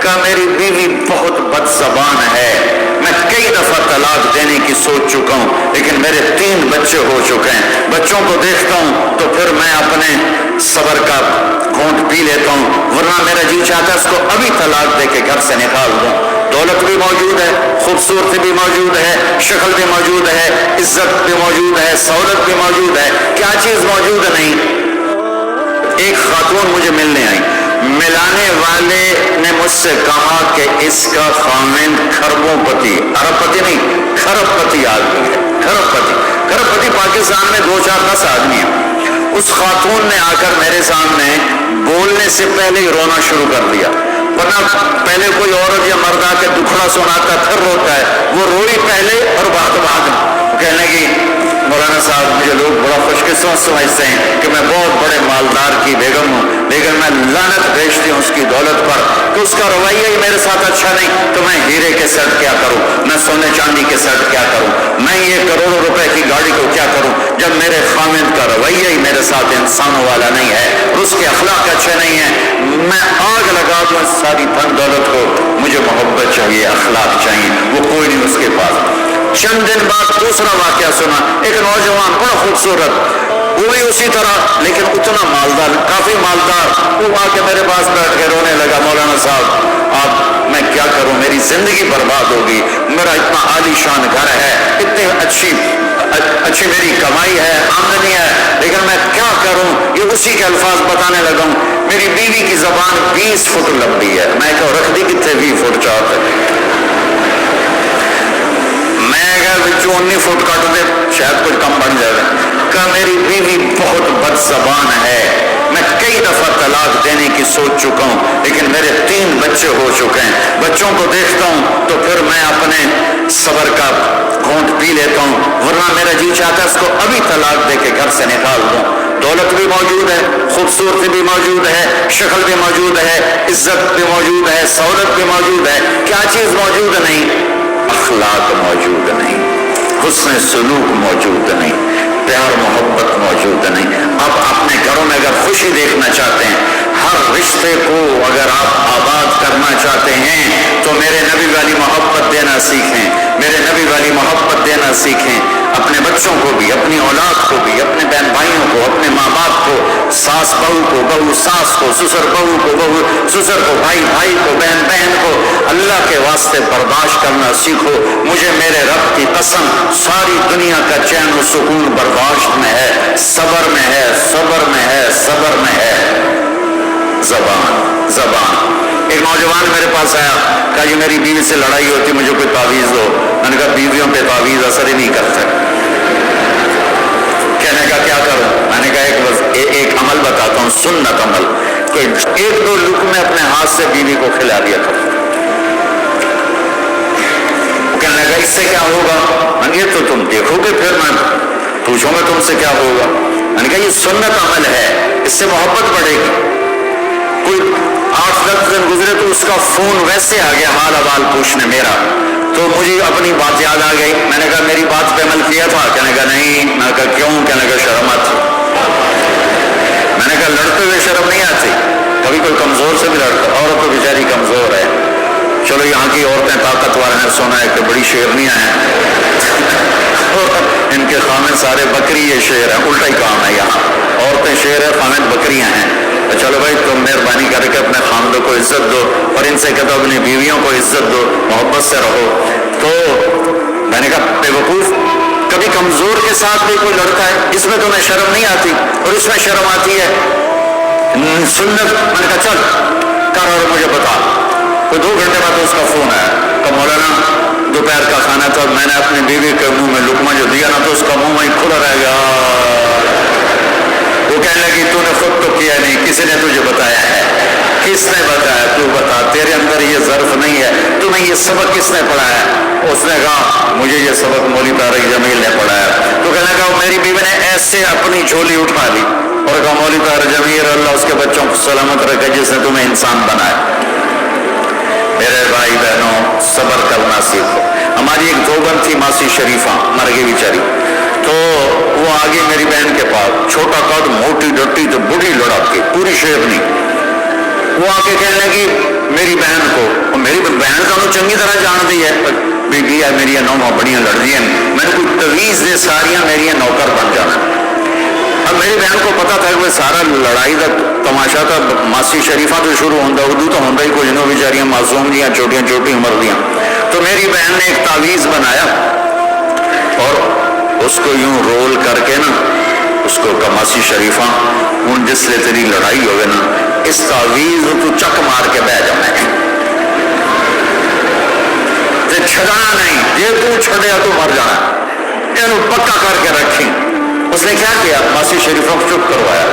کہا میری بیوی بہت بد زبان ہے، میں کئی دفعہ طلاق دینے کی سوچ چکا ہوں، لیکن میرے 3 بچے ہو چکے ہیں، بچوں کو دیکھتا ہوں تو پھر میں اپنے صبر کا گھونٹ پی لیتا ہوں، ورنہ میرا جی چاہتا ہے اس کو ابھی طلاق دے کے گھر سے نکال دوں۔ دولت بھی موجود ہے، خوبصورتی بھی موجود ہے، شکل بھی موجود ہے، عزت بھی موجود ہے، سہولت بھی موجود ہے، کیا چیز موجود نہیں؟ ایک خاتون مجھے ملنے آئی، ملانے والے نے مجھ سے کہا کہ اس کا خاوند کھربوں پتی، ارب پتی نہیں، کھرب پتی آدمی ہے، کھرب پتی پاکستان میں 2-4-10 آدمی ہیں۔ اس خاتون نے آ کر میرے سامنے بولنے سے پہلے ہی رونا شروع کر دیا، ورنہ پہلے کوئی عورت یا مرد آ کے دکھڑا سناتا پھر روتا ہے، وہ روئی پہلے اور بعد کہنے لگی مولانا صاحب مجھے لوگ بڑا خوش قسمت سمجھتے ہیں کہ میں بہت بڑے مالدار کی بیگم ہوں، لیکن میں لعنت بھیجتی ہوں اس کی دولت پر کہ اس کا رویہ ہی میرے ساتھ اچھا نہیں، تو میں ہیرے کے سیٹ کیا کروں، میں سونے چاندی کے سیٹ کیا کروں، میں یہ کروڑوں روپے کی گاڑی کو کیا کروں جب میرے خاوند کا رویہ ہی میرے ساتھ انسانوں والا نہیں ہے اور اس کے اخلاق اچھے نہیں ہیں، میں آگ لگا دوں اس ساری دھن دولت کو، مجھے محبت چاہیے، اخلاق چاہیے، وہ کوئی نہیں اس کے پاس۔ چند دن بعد دوسرا واقعہ سنا، ایک نوجوان بڑا خوبصورت، وہ بھی اسی طرح لیکن اتنا مالدار، کافی مالدار، وہ آ کے میرے پاس بیٹھ کے رونے لگا مولانا صاحب آپ میں کیا کروں، میری زندگی برباد ہوگی، میرا اتنا عالی شان گھر ہے، اتنی اچھی میری کمائی ہے، آمدنی ہے، لیکن میں کیا کروں، یہ اسی کے الفاظ بتانے لگا ہوں، میری بیوی کی زبان 20 فٹ لمبی ہے، میں کہا رکھ دی کتنے 20 فٹ چاہتے ہیں، میں اگر 19 فٹ کاٹ دے شاید کچھ کم بن جائے گا، کہ میری بیوی بہت بد زبان ہے، میں کئی دفعہ طلاق دینے کی سوچ چکا ہوں، لیکن میرے 3 بچے ہو چکے ہیں، بچوں کو دیکھتا ہوں تو پھر میں اپنے صبر کا گھونٹ پی لیتا ہوں، ورنہ میرا جی چاہتا ہے اس کو ابھی طلاق دے کے گھر سے نکال دوں۔ دولت بھی موجود ہے، خوبصورتی بھی موجود ہے، شکل بھی موجود ہے، عزت بھی موجود ہے، سہولت بھی موجود ہے، کیا چیز موجود نہیں؟ اخلاق موجود نہیں، حسن سلوک موجود نہیں، پیار محبت موجود نہیں۔ اب اپنے گھروں میں اگر خوشی دیکھنا چاہتے ہیں، ہر رشتے کو اگر آپ آباد کرنا چاہتے ہیں تو میرے نبی والی محبت دینا سیکھیں، میرے نبی والی محبت دینا سیکھیں، اپنے بچوں کو بھی، اپنی اولاد کو بھی، اپنے بہن بھائیوں کو، اپنے ماں باپ کو، ساس بہو کو، بہو ساس کو، سسر بہو کو، بہو سسر کو، بھائی بھائی کو، بہن بہن کو، اللہ کے واسطے برداشت کرنا سیکھو۔ مجھے میرے رب کی قسم ساری دنیا کا چین و سکون برداشت میں ہے، صبر میں ہے، صبر میں ہے، صبر میں ہے۔ زبان ایک نوجوان میرے پاس آیا، کہا جی میری بیوی سے لڑائی ہوتی، مجھے کوئی تعویذ دو۔ میں نے کہا بیویوں پہ تعویذ اثر ہی نہیں کرتا۔ کہنے کا کیا کروں؟ میں نے کہا ایک عمل بتاتا ہوں، سنت عمل، کوئی 1-2 لقمے اپنے ہاتھ سے بیوی کو کھلا دیا کرو۔ کہنے لگا اس سے کیا ہوگا؟ میں نے کہا یہ تو تم دیکھو گے، پھر میں پوچھوں گا تم سے کیا ہوگا۔ میں نے کہا یہ سنت عمل ہے، اس سے محبت بڑھے گی۔ کوئی 8-10 دن گزرے تو اس کا فون ویسے آ گیا حال احوال پوچھنے میرا، تو مجھے اپنی بات یاد آ گئی۔ میں نے کہا میری بات پہ عمل کیا تھا؟ کہنے کا نہیں۔ میں نے کہا کیوں؟ کہنے کا شرم آتی۔ میں نے کہا لڑتے ہوئے شرم نہیں آتی؟ کبھی کوئی کمزور سے بھی لڑتا، عورت تو بیچاری کمزور ہے، چلو یہاں کی عورتیں طاقتور ہیں، سنا ہے کہ بڑی شیرنیاں ہیں، ان کے خامد سارے بکری یہ شیر ہیں، الٹا ہی کام ہے، یہاں عورتیں شیر ہے، خامد بکریاں ہیں۔ چلو بھائی تم مہربانی کر کے اپنے خامدوں کو عزت دو، اور ان سے کہتا اپنی بیویوں کو عزت دو، محبت سے رہو۔ تو میں نے کہا بے وقوف، کبھی کمزور کے ساتھ بھی کوئی لڑتا ہے، اس میں تمہیں شرم نہیں آتی اور اس میں شرم آتی ہے؟ سنت۔ میں نے کہا چل کر اور مجھے بتا۔ کوئی 2 گھنٹے بعد اس کا فون آیا کہ مولانا دوپہر کا کھانا تھا، میں نے اپنی بیوی کے منہ میں لقمہ جو دیا نا تو اس کا منہ وہیں کھلا رہ گیا۔ وہ کہنے لگی تو نے خود تو کیا نہیں، کسی نے تجھے بتایا ہے؟ کس نے بتایا؟ تو بتا، تیرے اندر یہ ظرف نہیں ہے، تمہیں یہ سبق کس نے پڑھایا؟ اس نے کہا مجھے یہ سبق مولوی طارق جمیل نے پڑھایا۔ تو کہنے لگا میری بیوی نے ایسے اپنی جھولی اٹھا لی اور کہا مولوی طارق جمیل اللہ اس کے بچوں کو سلامت رکھے جس نے تمہیں انسان بنایا۔ میرے بھائی بہنوں صبر کرنا سیکھو۔ ہماری ایک دیوبند تھی ماسی شریفہ، مر گئی بیچاری، تو وہ آگے میری بہن کے پاس، چھوٹا قد، موٹی ڈٹی، تو بڑی لڑکی، پوری شیرنی۔ وہ آ کے کہنے لگی میری بہن کو بہن تو چنگی طرح جانتی ہے بیبی ہے میری نوواں بڑیاں لڑدی ہیں، میں کوئی تویز دے ساریاں میری نوکر بن جانا۔ اب میری بہن کو پتا تھا کہ سارا لڑائی کا تماشا تھا ماسی شریفہ تو شروع ہوتا، اردو تو ہوتا ہی کچھ نو بیچاریاں معصوم دیاں چھوٹیاں چھوٹی عمر دیاں۔ تو میری بہن نے ایک تعویذ بنایا اور اس کو یوں رول کر کے نا اس کو ماسی شریفہ ہوں جس سے تیری لڑائی ہوئے نا اس تعویذ تو چک مار کے بہ جانا ہے تے چھڑانا نہیں، جے تو چھڑیا تو مر جانا، یہ پکا کر کے رکھی۔ اس نے کیا کیا، ماسی شریفوں کو چپ کروایا۔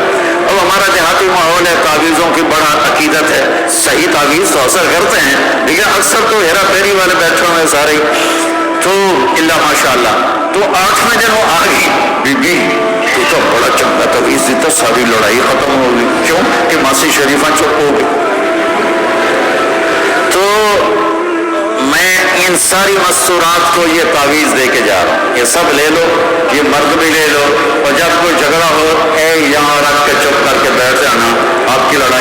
اب ہمارا دیہاتی ماحول ہے، تعویذوں کی بڑا عقیدت ہے، صحیح تعویذ تو اثر کرتے ہیں لیکن اکثر تو ہیرا پھیری والے بیٹھے ہوئے سارے، تو اللہ ماشاء اللہ۔ تو 8ویں دن وہ آ گئی، بی بی تو بڑا چنگا تعویذ دیتا، ساری لڑائی ختم ہو گئی۔ کیوں کہ ماسی شریفہ چپ ہو گئی۔ تو میں ان ساری مستورات کو یہ تعویذ دے کے جا رہا ہوں، یہ سب لے لو، یہ مرد بھی لے لو، اور جب کوئی جھگڑا ہو اے یہاں رکھ کے چپ کر کے بیٹھ جانا، آپ کی لڑائی